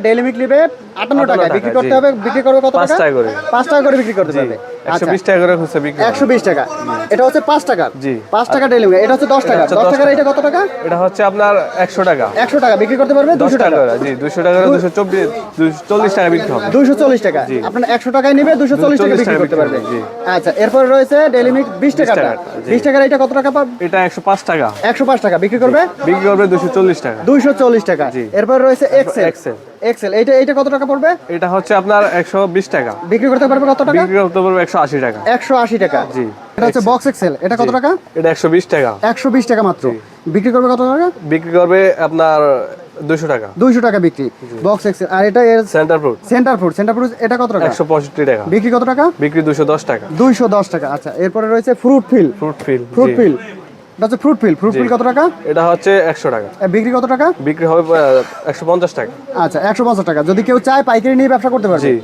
Daily milk নিবে 58 টাকা, বিক্রি করতে হবে, বিক্রি করবে কত টাকা? 5 টাকা করে। 5 টাকা করে বিক্রি করতে পারবে। 120 টাকা করে খুচরা বিক্রি হয়। 120 টাকা। এটা হচ্ছে 5 টাকা। জি। 5 টাকা ডেইলি মিল্ক। এটা হচ্ছে 10 টাকা। 10 টাকার এটা কত টাকা? এটা হচ্ছে আপনার 100 টাকা। 100 টাকা বিক্রি করতে পারবে 200 টাকা। জি 200 টাকা 240 টাকা বিক্রি হবে। 240 টাকা। আপনার 100 টাকায় নিবে 240 টাকা বিক্রি করতে পারবে। জি। আচ্ছা, এরপর রয়েছে ডেইলি মিল্ক 20 টাকা। 20 টাকার এটা কত টাকা পাবে? এটা 105 টাকা। 105 টাকা বিক্রি করবে? বিক্রি করবে 240 টাকা। 240 টাকা। এরপর রয়েছে এক্সেল। এক্সেল। এক্সেল এটা কত টাকা পড়বে? এটা হচ্ছে আপনার 120 টাকা। বিক্রি করতে পারবে কত টাকা? বিক্রি করতে পারবে 180 টাকা। 180 টাকা। জি। এটা হচ্ছে বক্স এক্সেল। এটা কত টাকা? এটা 120 টাকা। 120 টাকা মাত্র। বিক্রি করবে কত টাকা? বিক্রি করবে আপনার 200 টাকা। 200 টাকা বিক্রি। Box Excel. আর এটা সেন্টার ফ্রুট। সেন্টার ফ্রুট এটা কত টাকা? 165 টাকা। বিক্রি কত টাকা? বিক্রি 210 টাকা। 210 টাকা। আচ্ছা, এরপরে রয়েছে ফ্রুট ফিল। Fruit feel. এটা হচ্ছে ফ্রুট ফিল কত টাকা? এটা হচ্ছে 100 টাকা। বিক্রি কত টাকা? বিক্রি হবে 150 টাকা। আচ্ছা, 150 টাকা। যদি কেউ চায় পাইকারি নিয়ে ব্যবসা করতে পারবে। জি।